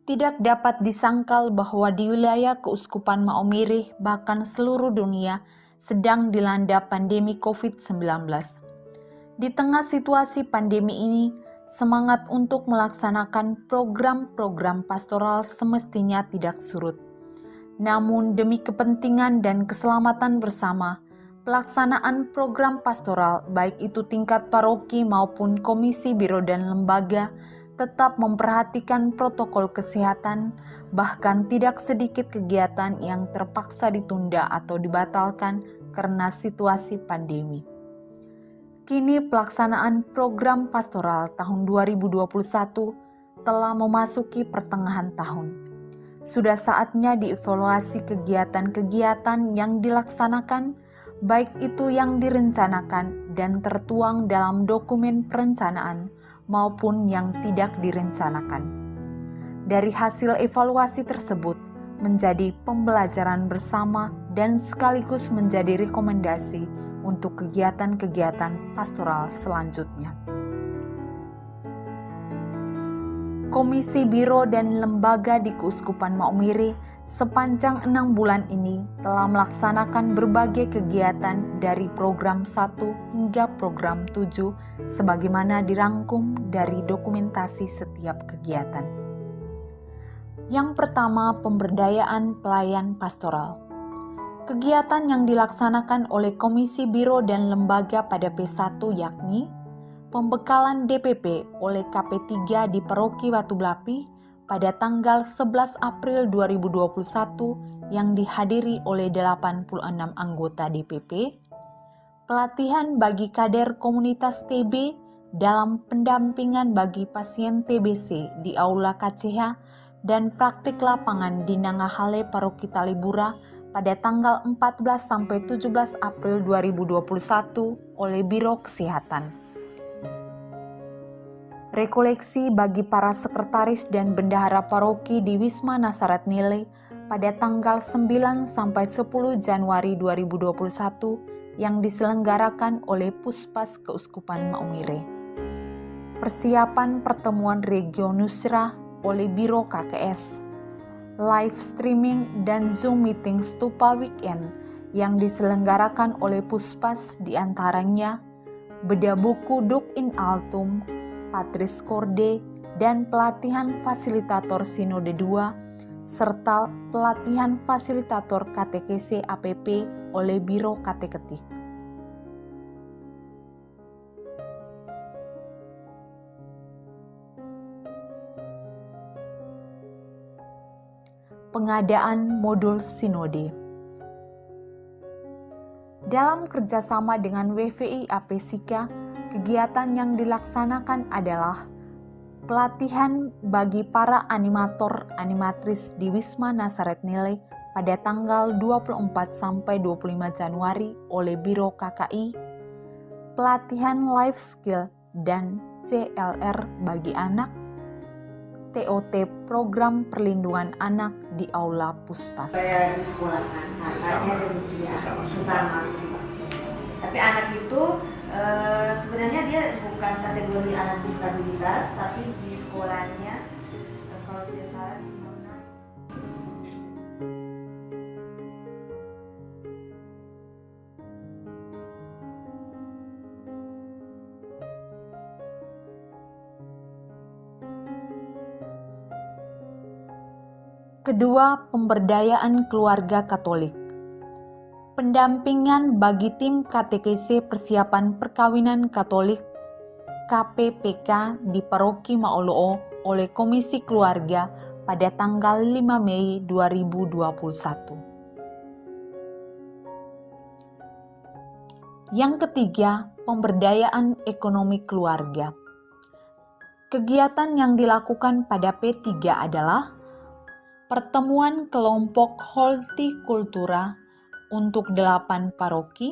Tidak dapat disangkal bahwa di wilayah Keuskupan Maumere bahkan seluruh dunia sedang dilanda pandemi COVID-19. Di tengah situasi pandemi ini, semangat untuk melaksanakan program-program pastoral semestinya tidak surut. Namun demi kepentingan dan keselamatan bersama, pelaksanaan program pastoral baik itu tingkat paroki maupun komisi biro dan lembaga tetap memperhatikan protokol kesehatan, bahkan tidak sedikit kegiatan yang terpaksa ditunda atau dibatalkan karena situasi pandemi. Kini pelaksanaan program pastoral tahun 2021 telah memasuki pertengahan tahun. Sudah saatnya dievaluasi kegiatan-kegiatan yang dilaksanakan, baik itu yang direncanakan dan tertuang dalam dokumen perencanaan maupun yang tidak direncanakan. Dari hasil evaluasi tersebut menjadi pembelajaran bersama dan sekaligus menjadi rekomendasi untuk kegiatan-kegiatan pastoral selanjutnya. Komisi Biro dan Lembaga di Keuskupan Maumere sepanjang 6 bulan ini telah melaksanakan berbagai kegiatan dari program 1 hingga program 7 sebagaimana dirangkum dari dokumentasi setiap kegiatan. Yang pertama, pemberdayaan pelayan pastoral. Kegiatan yang dilaksanakan oleh Komisi Biro dan Lembaga pada P1 yakni pembekalan DPP oleh KP3 di Paroki Watu Blapi pada tanggal 11 April 2021 yang dihadiri oleh 86 anggota DPP, pelatihan bagi kader komunitas TB dalam pendampingan bagi pasien TBC di Aula KCH dan praktik lapangan di Nangahale Paroki Talibura pada tanggal 14-17 April 2021 oleh Biro Kesehatan. Rekoleksi bagi para sekretaris dan bendahara paroki di Wisma Nasaret Nile pada tanggal 9-10 Januari 2021 yang diselenggarakan oleh Puspas Keuskupan Maumere. Persiapan pertemuan Regio Nusra oleh Biro KKS. Live streaming dan Zoom meeting Stupa Weekend yang diselenggarakan oleh Puspas diantaranya bedah buku Duk in Altum, Patris Korde, dan pelatihan fasilitator Sinode 2, serta pelatihan fasilitator katekese APP oleh Biro Kateketik. Pengadaan modul Sinode. Dalam kerjasama dengan WVI APSIKA, kegiatan yang dilaksanakan adalah pelatihan bagi para animator-animatris di Wisma Nasaret Nile pada tanggal 24-25 Januari oleh Biro KKI, pelatihan life skill dan CLR bagi anak, TOT Program Perlindungan Anak di Aula Puspas. Saya di sekolah kakaknya demikian sesama. Tapi anak itu sebenarnya dia bukan kategori anak disabilitas, tapi di sekolahnya kalau tidak salah Kedua, pemberdayaan keluarga Katolik. Pendampingan bagi tim katekese persiapan perkawinan Katolik KPPK di Paroki Maoloo oleh Komisi Keluarga pada tanggal 5 Mei 2021. Yang ketiga, pemberdayaan ekonomi keluarga. Kegiatan yang dilakukan pada P3 adalah pertemuan kelompok Hortikultura untuk 8 paroki,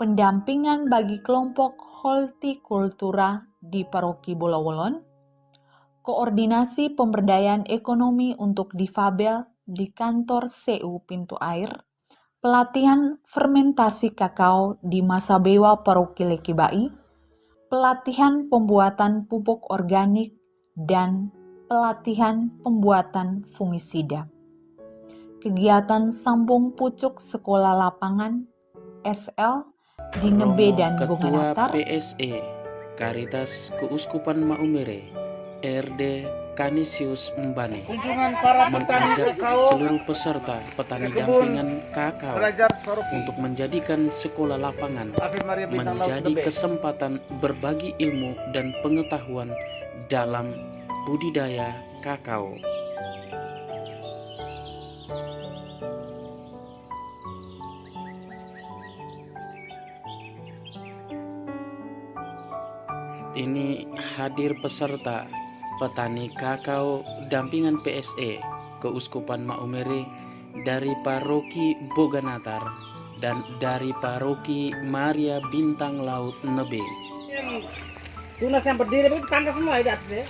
pendampingan bagi kelompok Hortikultura di Paroki Bolowolon, koordinasi pemberdayaan ekonomi untuk difabel di kantor CU Pintu Air, pelatihan fermentasi kakao di Masabewa Paroki Lekibai, pelatihan pembuatan pupuk organik, dan pelatihan pembuatan fungisida. Kegiatan Sambung Pucuk Sekolah Lapangan SL di Nebe dan Ketua Bunganatar, PSE Karitas Keuskupan Maumere RD Canisius Mbane Kunjungan para petani mengajak kakao seluruh peserta petani kebun dampingan kakao belajar sarupi. untuk menjadikan sekolah lapangan Ave Maria Bintang Laut menjadi Nebe. kesempatan berbagi ilmu dan pengetahuan dalam budidaya kakao. Ini hadir peserta petani kakao dampingan PSE Keuskupan Maumere dari Paroki Boganatar dan dari Paroki Maria Bintang Laut Nebe. Tunas yang berdiri begitu pantas semua di atas ya.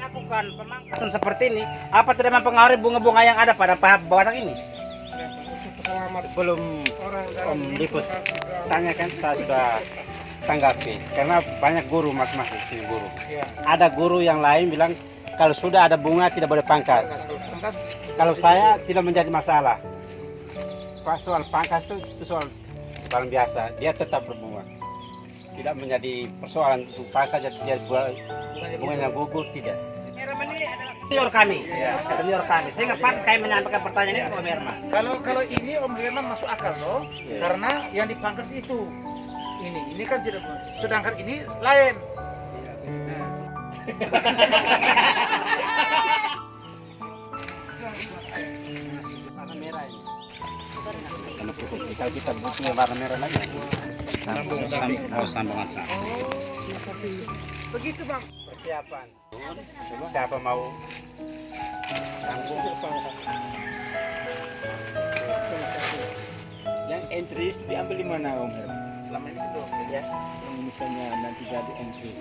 Lakukan pemangkasan seperti ini, apa tidak mempengaruhi bunga-bunga yang ada pada batang ini? Sebelum Om Dikut tanyakan, saya sudah tanggapi. Karena banyak guru mas-mas ini guru. Ada guru yang lain bilang kalau sudah ada bunga tidak boleh pangkas. Kalau saya tidak menjadi masalah. Soal pangkas itu soal barang biasa, dia tetap berbunga. Tidak menjadi persoalan untuk pangkas jadi bunga yang gugur, tidak. Senior kami, senior kami. Sehingga pantas kami menyampaikan pertanyaan ini ke Om Herman. Kalau ini Om Herman masuk akal loh, karena yang dipangkas itu ini kan tidak, sedangkan ini lain. Warna merah ini. Kalau kita butuh warna merah lagi, sambungan sama. Begitu Bang. Persiapan. Siapa mau sambung? Yang entries diambil di mana Om Herman? Selama ini itu Ya. Yang misalnya nanti jadi entry.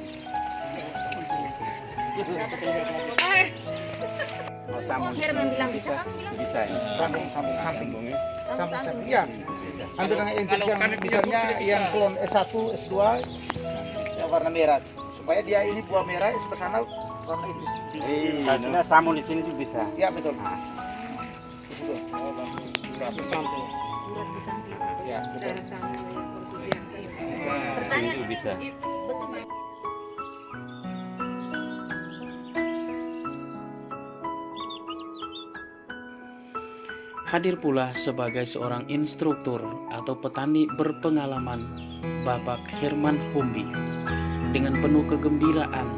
Mau sambung di sini bisa, bisa ini. sambung samping. Sambungnya Sambung samping. Ya. Ambil dengan entry yang misalnya yang klon S1, S2 yang warna merah. Supaya dia ini buah merah, sebelah sana warna itu. Sebenarnya sambung di sini juga bisa. Ya betul. Ya betul. Di sini juga bisa. Hadir pula sebagai seorang instruktur atau petani berpengalaman Bapak Herman Humbi. Dengan penuh kegembiraan,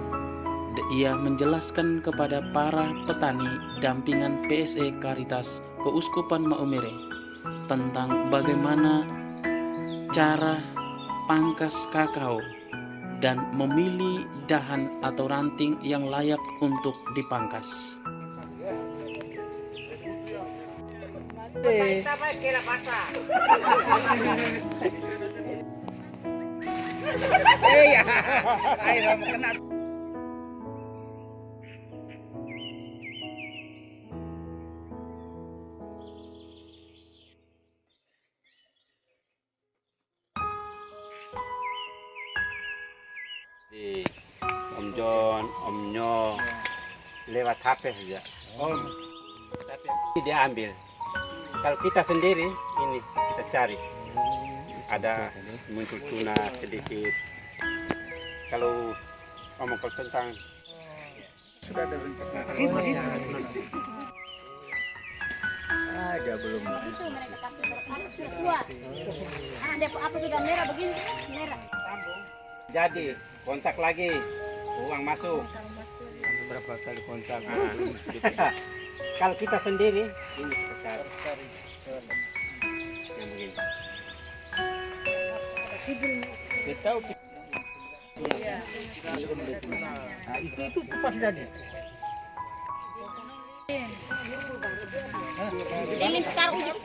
ia menjelaskan kepada para petani dampingan PSE Karitas Keuskupan Maumere tentang bagaimana cara pangkas kakao dan memilih dahan atau ranting yang layak untuk dipangkas. Di Om John, Om Nyo, lewat HP saja. Ini dia ambil. Kalau kita sendiri, ini kita cari. Ada muncul tuna sedikit. Kalau ngomong tentang Sudah ada rencana. Ada belum? Itu mereka kasih keluar. Ada apa sudah merah begini? Merah. jadi kontak lagi, uang masuk. Berapa kali kontak? Kalau kita sendiri, ini kita cari. Yang begini. Kita tahu Nah, itu pas jadi. Lilin sekarang ujung.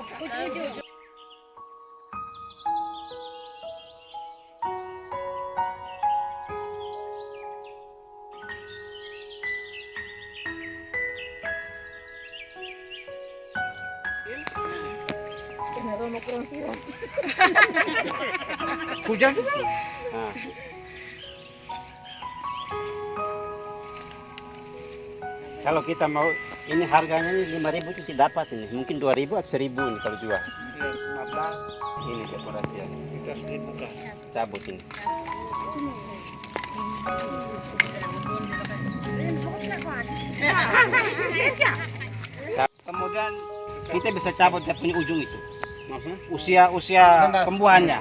Hujan juga. Nah, Kalau kita mau, ini harganya ini 5.000 itu tidak dapat ini. Mungkin 2.000 atau 1.000 ini kalau jual. Iya, 15. Ini dekorasi ya. Kita sedikit buka. Cabut ini. Kemudian kita bisa cabut dia punya ujung itu. Maksudnya usia Nenas. pembuahannya.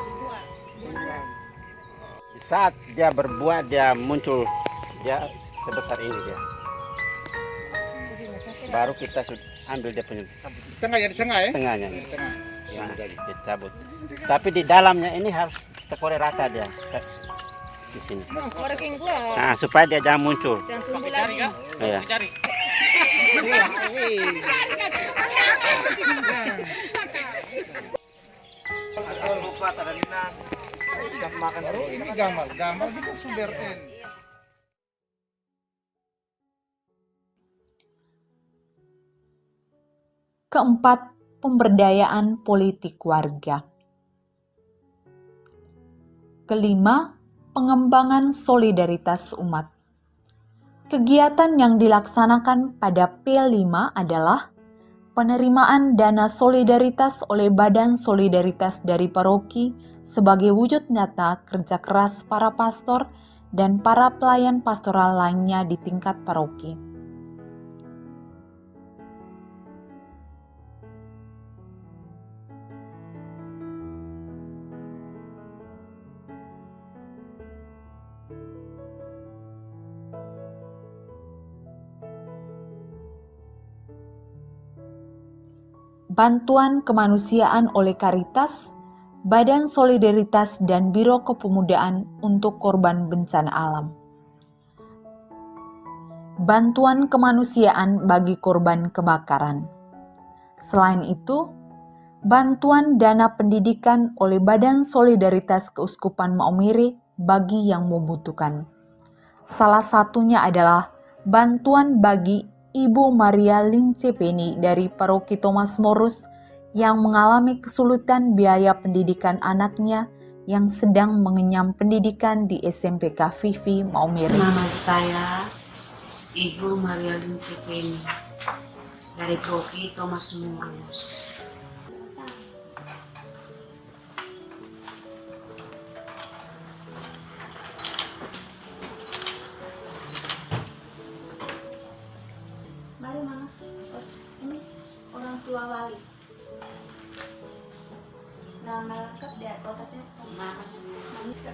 Saat dia berbuah dia muncul dia sebesar ini dia. Baru kita ambil dia punya Tengah ya, di tengah ya? tengahnya. Di tengah. Nah, kita cabut. Tapi di dalamnya ini harus kita korek rata dia. Di sini. Nah, supaya dia jangan muncul. Iya. Oh, ini gambar. Gambar itu sumber N. Keempat, pemberdayaan politik warga. Kelima, pengembangan solidaritas umat. Kegiatan yang dilaksanakan pada P5 adalah penerimaan dana solidaritas oleh Badan Solidaritas dari Paroki sebagai wujud nyata kerja keras para pastor dan para pelayan pastoral lainnya di tingkat paroki. Bantuan kemanusiaan oleh Caritas, Badan Solidaritas dan Biro Kepemudaan untuk korban bencana alam. Bantuan kemanusiaan bagi korban kebakaran. Selain itu, bantuan dana pendidikan oleh Badan Solidaritas Keuskupan Maumere bagi yang membutuhkan. Salah satunya adalah bantuan bagi Ibu Maria Lincepeni dari Paroki Thomas Morus yang mengalami kesulitan biaya pendidikan anaknya yang sedang mengenyam pendidikan di SMPK Vivi Maumere. Nama saya Ibu Maria Lincepeni dari Paroki Thomas Morus. Mari mana? Ini orang tua wali. Nama lengkap dia kotaknya. Manisa.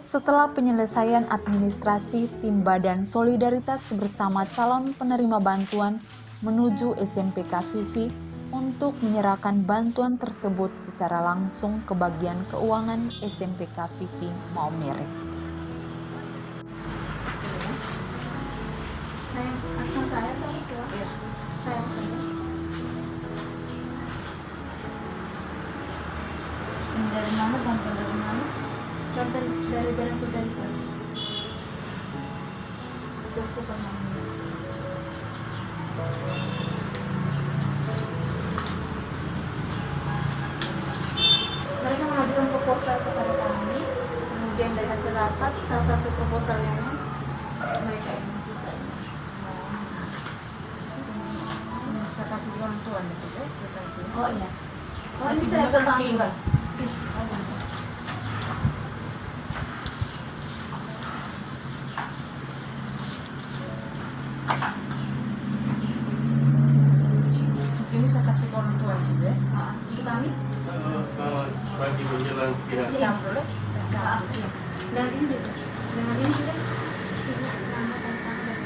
Setelah penyelesaian administrasi, tim Badan Solidaritas bersama calon penerima bantuan menuju SMPK Vivi untuk menyerahkan bantuan tersebut secara langsung ke bagian keuangan SMPK Vivi Maumere. Saya tahu itu. Iya. Saya tahu. Dari mana bantuan dari mana? Bantuan dari Badan Solidaritas. Keuskupan Maumere. Mereka mengajukan proposal kepada kami, kemudian dari hasil rapat salah satu proposalnya mereka yang sisa ini. Bisa kasih bantuan itu ya? Oh iya. Oh ini saya bantuan. Ini saya kasih bantuan juga ya? Untuk kami. Bagi menjelang Iya. Campur ya? Iya. Dan ini juga. Dengan ini juga. Nama dan tanggal.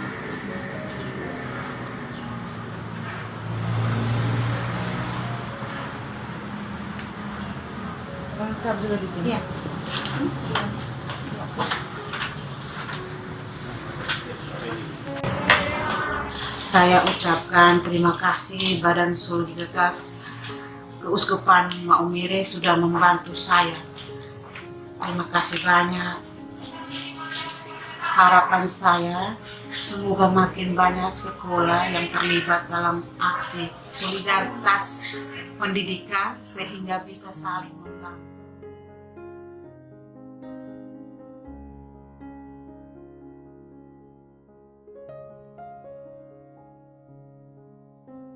Lengkap juga di sini? Iya. Saya ucapkan terima kasih Badan Solidaritas Keuskupan Maumere sudah membantu saya. Terima kasih banyak. Harapan saya semoga makin banyak sekolah yang terlibat dalam aksi solidaritas pendidikan sehingga bisa saling membantu.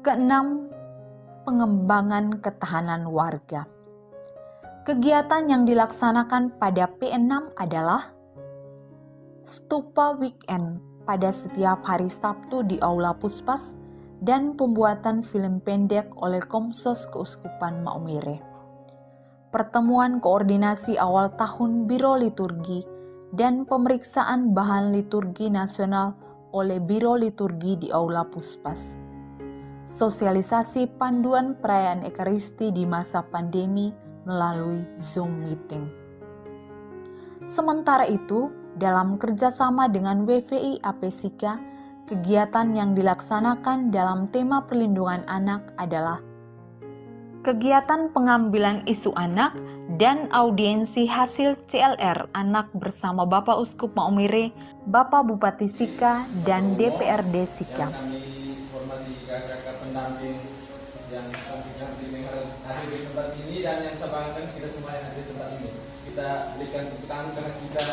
Keenam, pengembangan ketahanan warga. Kegiatan yang dilaksanakan pada P6 adalah Stupa Weekend pada setiap hari Sabtu di Aula Puspas dan pembuatan film pendek oleh Komsos Keuskupan Maumere. Pertemuan koordinasi awal tahun Biro Liturgi dan pemeriksaan bahan liturgi nasional oleh Biro Liturgi di Aula Puspas. Sosialisasi panduan perayaan Ekaristi di masa pandemi melalui Zoom meeting. Sementara itu, dalam kerjasama dengan WVI APSIKA, kegiatan yang dilaksanakan dalam tema perlindungan anak adalah kegiatan pengambilan isu anak dan audiensi hasil CLR anak bersama Bapak Uskup Maumere, Bapak Bupati Sika, dan DPRD Sika. Kakak pendamping yang cantik-cantik yang hadir di tempat ini dan yang saya banggakan kita semua yang hadir di tempat ini. Kita berikan tepuk tangan karena kita.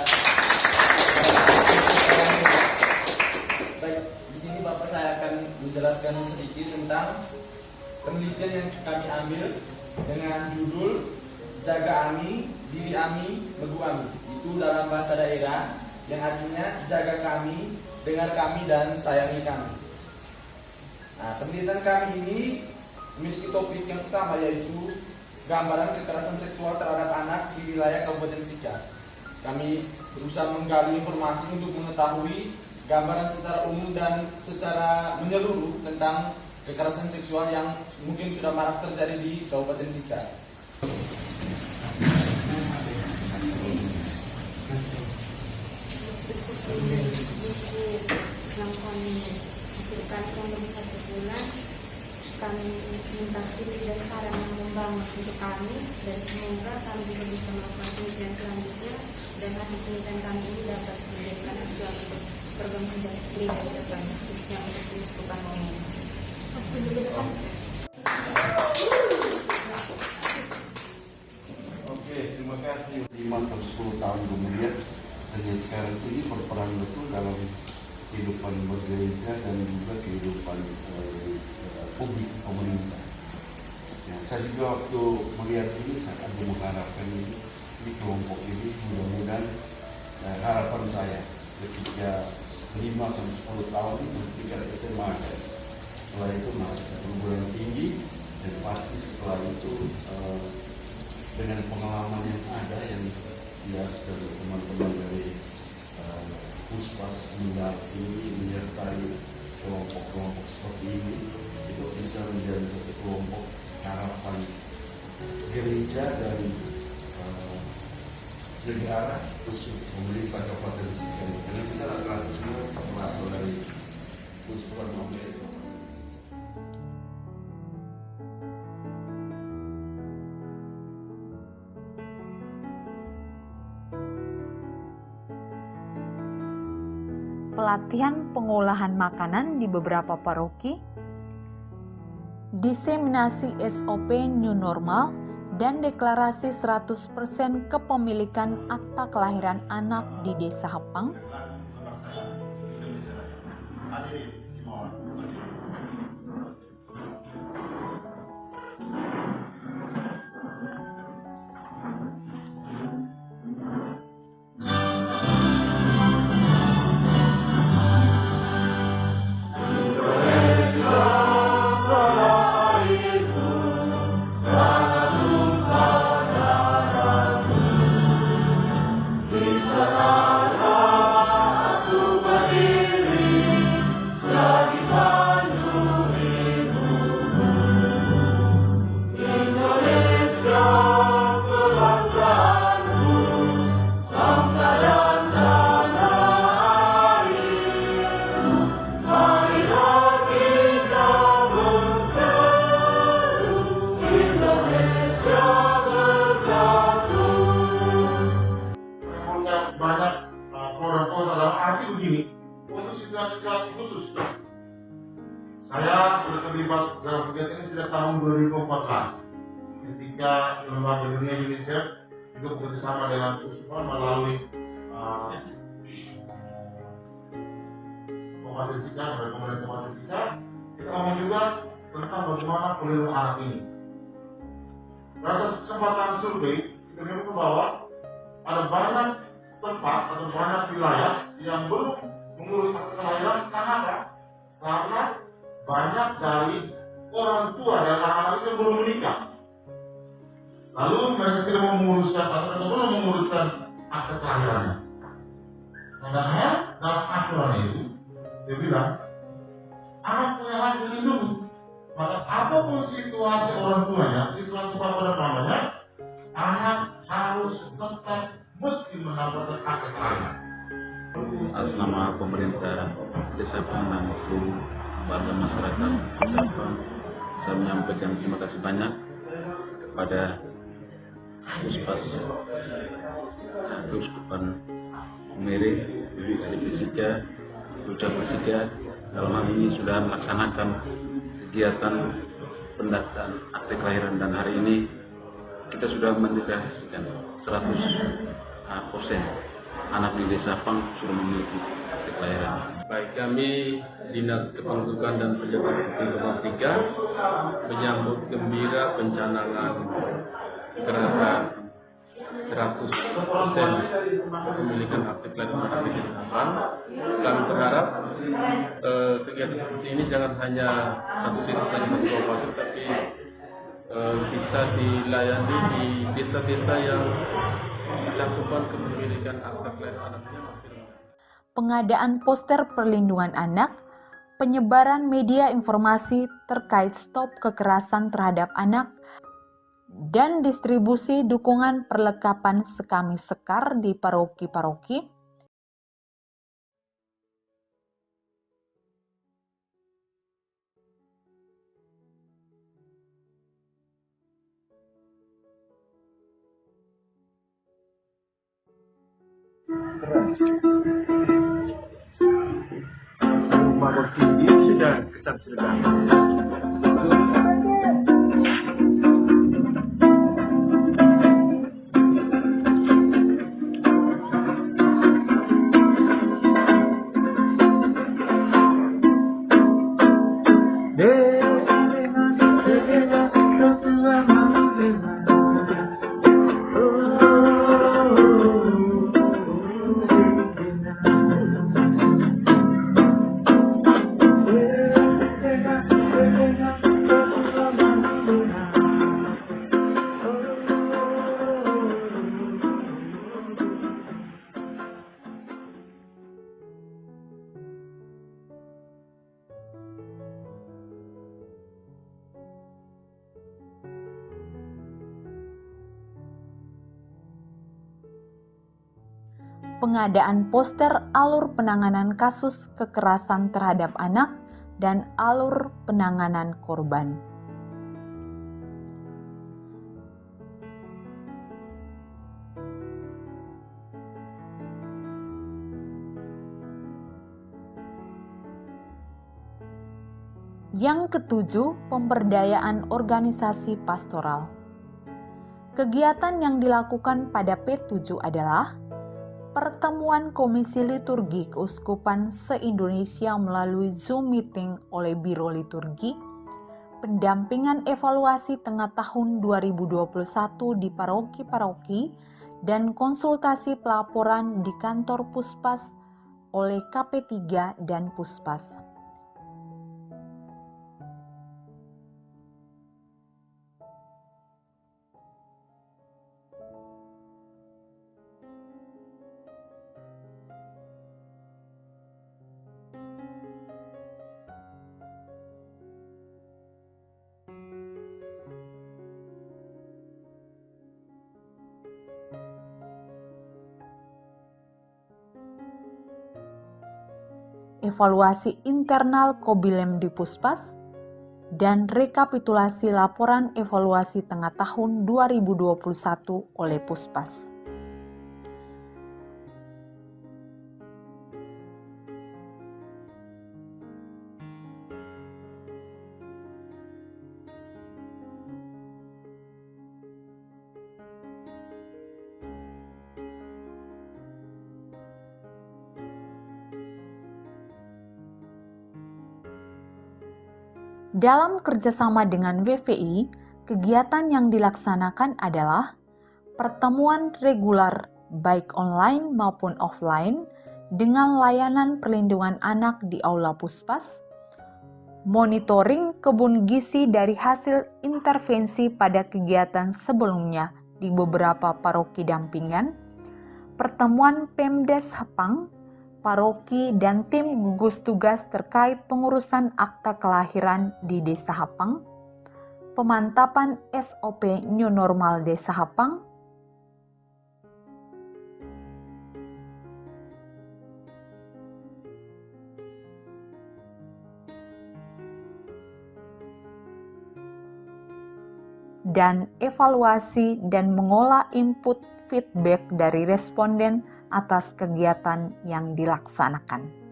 Baik, di sini Bapak saya akan menjelaskan sedikit tentang penelitian yang kami ambil dengan judul Jaga Ami, Diri Ami, Megu Ami. Itu dalam bahasa daerah yang artinya jaga kami, dengar kami, dan sayangi kami. Nah, penelitian kami ini memiliki topik yang utama, yaitu gambaran kekerasan seksual terhadap anak di wilayah Kabupaten Sika. Kami berusaha menggali informasi untuk mengetahui gambaran secara umum dan secara menyeluruh tentang kekerasan seksual yang mungkin sudah marak terjadi di Kabupaten Sika. Yang kami hasilkan kurang lebih 1 bulan, kami minta kritik dan saran yang membangun untuk kami, dan semoga kami juga bisa melakukan penelitian selanjutnya dan hasil penelitian kami ini dapat menjadikan acuan untuk program kerja gereja ke depan, khususnya untuk Keuskupan Maumere. Oke, terima kasih. 5-10 tahun kemudian, dan sekarang ini berperan betul dalam kehidupan bergereja dan juga kehidupan publik pemerintah. Ya, saya juga waktu melihat ini sangat mengharapkan ini di kelompok ini mudah-mudahan harapan saya ketika 5-10 tahun itu tingkat SMA kan. Setelah itu masuk ke perguruan tinggi dan pasti setelah itu dengan pengalaman yang ada yang bias dari teman-teman dari Puspas mendampingi menyertai kelompok-kelompok seperti ini itu bisa menjadi satu kelompok harapan gereja dan negara khusus pemerintah Kabupaten Sika. Karena kita rata-rata semua berasal dari Keuskupan Maumere. Pelatihan pengolahan makanan di beberapa paroki, diseminasi SOP New Normal, dan deklarasi 100% kepemilikan akta kelahiran anak di Desa Hapang. Saya sudah terlibat dalam kegiatan ini sejak tahun 2014 ketika Lembaga Dunia UNICEF juga bekerjasama dengan Keuskupan melalui Kabupaten Sika dan Pemerintah Kabupaten Sika. Kita ngomong juga tentang bagaimana perlindungan anak ini. Pada kesempatan survei, kita menemukan bahwa ada banyak tempat atau banyak wilayah yang belum mengurus akte kelahiran. Karena banyak dari orang tua dan anak-anak itu yang belum menikah. Lalu mereka tidak mau menguruskan atau belum menguruskan akte kelahirannya. Padahal dalam aturan itu dia bilang anak punya hak dilindungi. Maka apapun situasi orang tuanya, situasi papa dan mamanya, anak harus tetap mesti mendapatkan akte kelahiran. Atas nama pemerintah Desa Pangdam seluruh warga masyarakat Sabang, saya menyampaikan terima kasih banyak kepada Puspas Keuskupan Maumere, Ibu Kadi Persija, Luca Persija, dalam hal ini sudah melaksanakan kegiatan pendataan akte kelahiran, dan hari ini kita sudah mendeklarasikan 100% anak di Desa Pang sudah memiliki akte kelahiran. Baik, kami Dinas Kependudukan dan Pejabat Nomor 3 menyambut gembira pencanangan gerakan 100% pemilikan akte kelahiran anak di Desa Pang. Kami berharap kegiatan seperti ini jangan hanya satu titik saja di Kabupaten, tapi bisa dilayani di desa-desa yang dilakukan kepemilikan akte kelahiran anak. Pengadaan poster perlindungan anak, penyebaran media informasi terkait stop kekerasan terhadap anak, dan distribusi dukungan perlengkapan sekami sekar di paroki-paroki. Rumah tinggi sudah tetap sudah. Pengadaan poster alur penanganan kasus kekerasan terhadap anak dan alur penanganan korban. Yang ketujuh, pemberdayaan organisasi pastoral. Kegiatan yang dilakukan pada P7 adalah pertemuan Komisi Liturgi Keuskupan se-Indonesia melalui Zoom meeting oleh Biro Liturgi, pendampingan evaluasi tengah tahun 2021 di paroki-paroki, dan konsultasi pelaporan di kantor Puspas oleh KP3 dan Puspas. Evaluasi internal Kobilem di Puspas, dan rekapitulasi laporan evaluasi tengah tahun 2021 oleh Puspas. Dalam kerjasama dengan WVI, kegiatan yang dilaksanakan adalah pertemuan reguler baik online maupun offline dengan layanan perlindungan anak di Aula Puspas, monitoring kebun gizi dari hasil intervensi pada kegiatan sebelumnya di beberapa paroki dampingan, pertemuan Pemdes Hapang, paroki dan tim gugus tugas terkait pengurusan akta kelahiran di Desa Hapang, pemantapan SOP New Normal Desa Hapang, dan evaluasi dan mengolah input feedback dari responden atas kegiatan yang dilaksanakan.